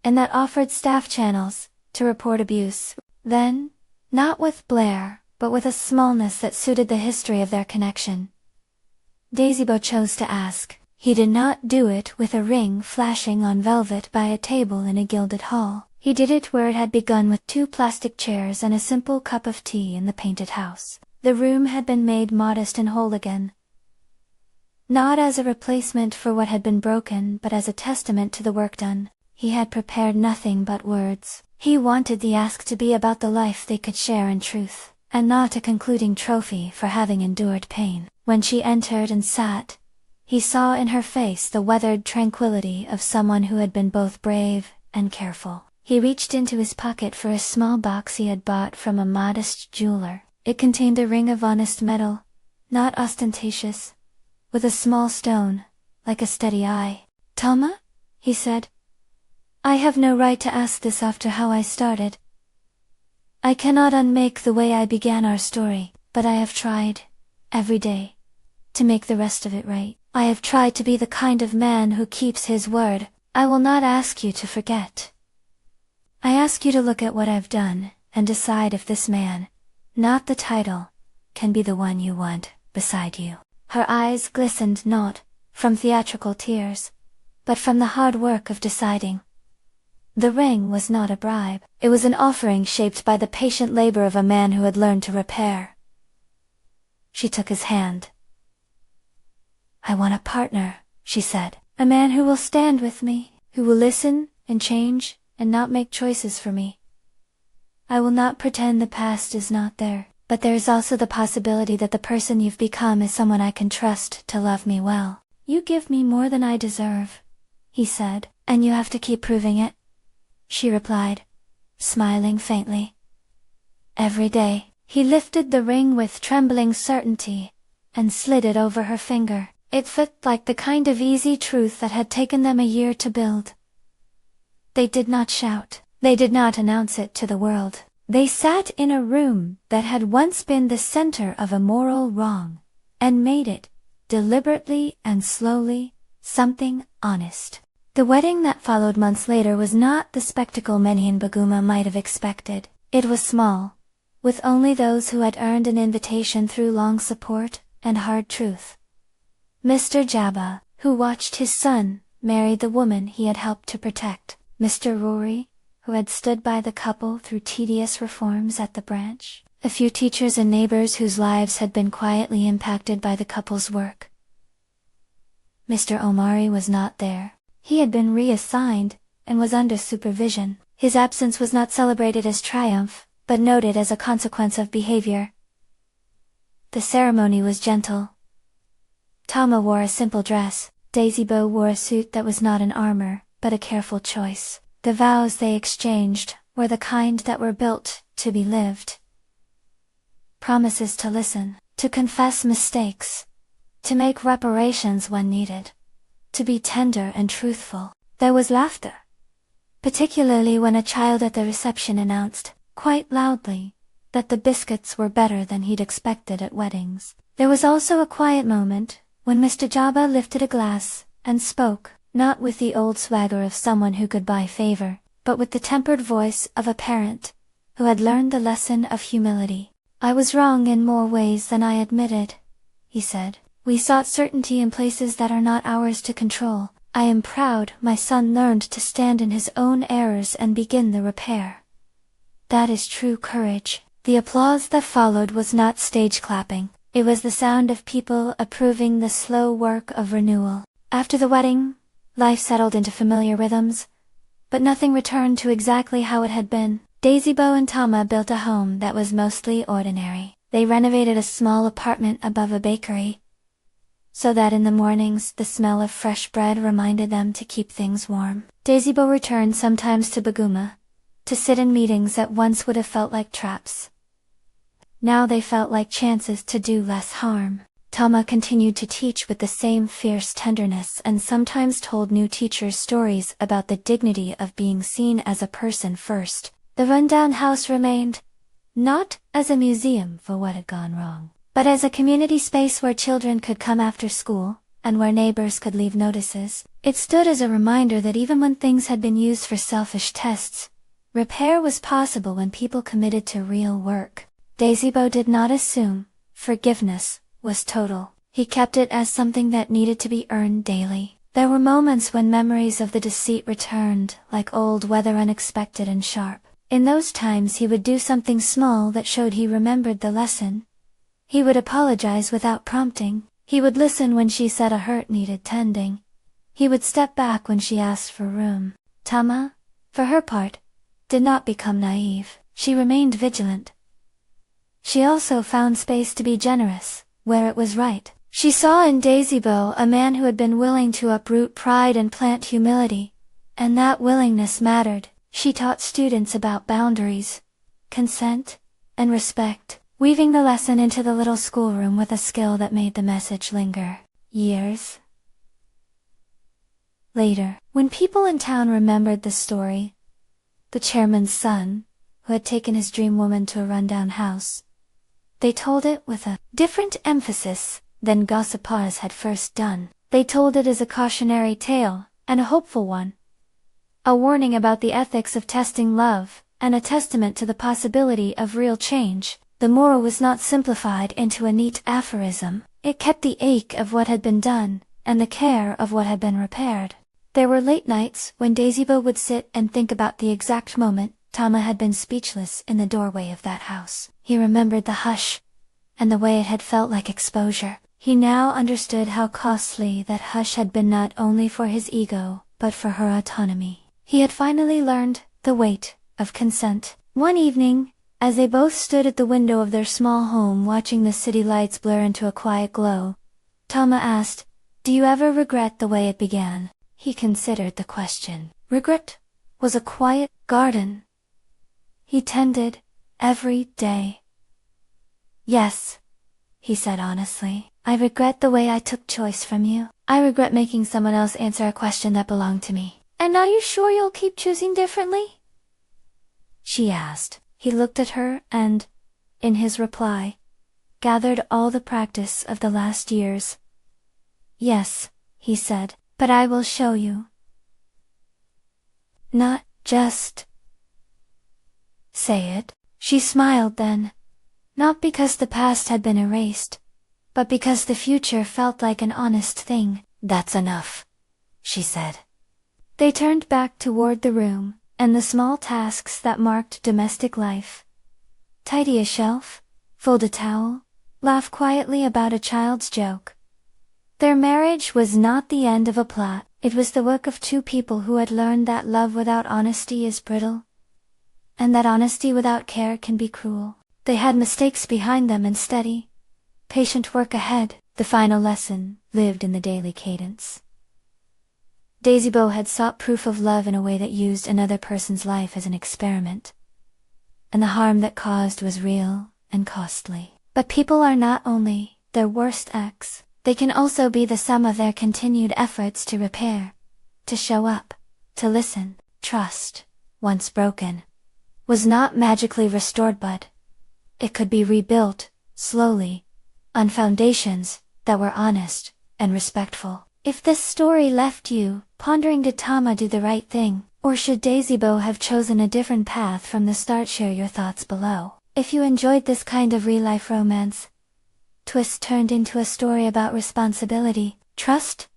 and that offered staff channels to report abuse. Then, not with Blair, but with a smallness that suited the history of their connection, Dazibbo chose to ask. He did not do it with a ring flashing on velvet by a table in a gilded hall. He did it where it had begun, with 2 plastic chairs and a simple cup of tea in the painted house. The room had been made modest and whole again. Not as a replacement for what had been broken, but as a testament to the work done. He had prepared nothing but words. He wanted the ask to be about the life they could share in truth, and not a concluding trophy for having endured pain. When she entered and sat, he saw in her face the weathered tranquility of someone who had been both brave and careful. He reached into his pocket for a small box he had bought from a modest jeweler. It contained a ring of honest metal, not ostentatious, with a small stone, like a steady eye. "Thelma?" he said. "I have no right to ask this after how I started. I cannot unmake the way I began our story, but I have tried, every day, to make the rest of it right. I have tried to be the kind of man who keeps his word. I will not ask you to forget. I ask you to look at what I've done, and decide if this man, not the title, can be the one you want beside you." Her eyes glistened not from theatrical tears, but from the hard work of deciding. The ring was not a bribe. It was an offering shaped by the patient labor of a man who had learned to repair. She took his hand. "I want a partner," she said. "A man who will stand with me, who will listen and change and not make choices for me. I will not pretend the past is not there, but there is also the possibility that the person you've become is someone I can trust to love me well." "You give me more than I deserve," he said. "And you have to keep proving it," she replied, smiling faintly. Every day. He lifted the ring with trembling certainty and slid it over her finger. It fit like the kind of easy truth that had taken them a year to build. They did not shout. They did not announce it to the world. They sat in a room that had once been the center of a moral wrong, and made it, deliberately and slowly, something honest. The wedding that followed months later was not the spectacle many in Baguma might have expected. It was small, with only those who had earned an invitation through long support and hard truth. Mr. Jabba, who watched his son, married the woman he had helped to protect. Mr. Rory, who had stood by the couple through tedious reforms at the branch. A few teachers and neighbors whose lives had been quietly impacted by the couple's work. Mr. Omari was not there. He had been reassigned, and was under supervision. His absence was not celebrated as triumph, but noted as a consequence of behavior. The ceremony was gentle. Tama wore a simple dress. Dazibbo wore a suit that was not an armor, but a careful choice. The vows they exchanged were the kind that were built to be lived. Promises to listen, to confess mistakes, to make reparations when needed, to be tender and truthful. There was laughter, particularly when a child at the reception announced, quite loudly, that the biscuits were better than he'd expected at weddings. There was also a quiet moment, when Mr. Jabba lifted a glass, and spoke, not with the old swagger of someone who could buy favor, but with the tempered voice of a parent, who had learned the lesson of humility. "I was wrong in more ways than I admitted," he said. "We sought certainty in places that are not ours to control. I am proud my son learned to stand in his own errors and begin the repair. That is true courage." The applause that followed was not stage clapping. It was the sound of people approving the slow work of renewal. After the wedding, life settled into familiar rhythms, but nothing returned to exactly how it had been. Dazibbo and Tama built a home that was mostly ordinary. They renovated a small apartment above a bakery, so that in the mornings the smell of fresh bread reminded them to keep things warm. Dazibbo returned sometimes to Baguma, to sit in meetings that once would have felt like traps. Now they felt like chances to do less harm. Tama continued to teach with the same fierce tenderness and sometimes told new teachers stories about the dignity of being seen as a person first. The rundown house remained, not as a museum for what had gone wrong, but as a community space where children could come after school, and where neighbors could leave notices. It stood as a reminder that even when things had been used for selfish tests, repair was possible when people committed to real work. Dazibbo did not assume forgiveness was total. He kept it as something that needed to be earned daily. There were moments when memories of the deceit returned, like old weather, unexpected and sharp. In those times he would do something small that showed he remembered the lesson. He would apologize without prompting. He would listen when she said a hurt needed tending. He would step back when she asked for room. Tama, for her part, did not become naive. She remained vigilant. She also found space to be generous, where it was right. She saw in Dazibbo a man who had been willing to uproot pride and plant humility, and that willingness mattered. She taught students about boundaries, consent, and respect, weaving the lesson into the little schoolroom with a skill that made the message linger. Years later, when people in town remembered the story, the chairman's son, who had taken his dream woman to a rundown house, they told it with a different emphasis than gossipers had first done. They told it as a cautionary tale, and a hopeful one. A warning about the ethics of testing love, and a testament to the possibility of real change. The moral was not simplified into a neat aphorism. It kept the ache of what had been done, and the care of what had been repaired. There were late nights when Dazibbo would sit and think about the exact moment Tama had been speechless in the doorway of that house. He remembered the hush, and the way it had felt like exposure. He now understood how costly that hush had been, not only for his ego, but for her autonomy. He had finally learned the weight of consent. One evening, as they both stood at the window of their small home watching the city lights blur into a quiet glow, Tama asked, "Do you ever regret the way it began?" He considered the question. Regret was a quiet garden he tended every day. "Yes," he said honestly. "I regret the way I took choice from you. I regret making someone else answer a question that belonged to me." "And are you sure you'll keep choosing differently?" she asked. He looked at her and, in his reply, gathered all the practice of the last years. "Yes," he said, But I will show you. Not just say it. She smiled then. Not because the past had been erased, but because the future felt like an honest thing. That's enough, she said. They turned back toward the room, and the small tasks that marked domestic life. Tidy a shelf, fold a towel, laugh quietly about a child's joke. Their marriage was not the end of a plot, it was the work of two people who had learned that love without honesty is brittle, and that honesty without care can be cruel. They had mistakes behind them and steady, patient work ahead. The final lesson lived in the daily cadence. Dazibbo had sought proof of love in a way that used another person's life as an experiment, and the harm that caused was real and costly. But people are not only their worst acts, they can also be the sum of their continued efforts to repair, to show up, to listen. Trust, once broken, was not magically restored, but it could be rebuilt, slowly, on foundations that were honest and respectful. If this story left you pondering, did Tama do the right thing, or should Dazibbo have chosen a different path from the start? Share your thoughts below. If you enjoyed this kind of real-life romance twist turned into a story about responsibility, trust,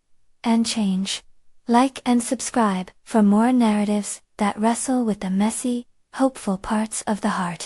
and change, like and subscribe for more narratives that wrestle with the messy, hopeful parts of the heart.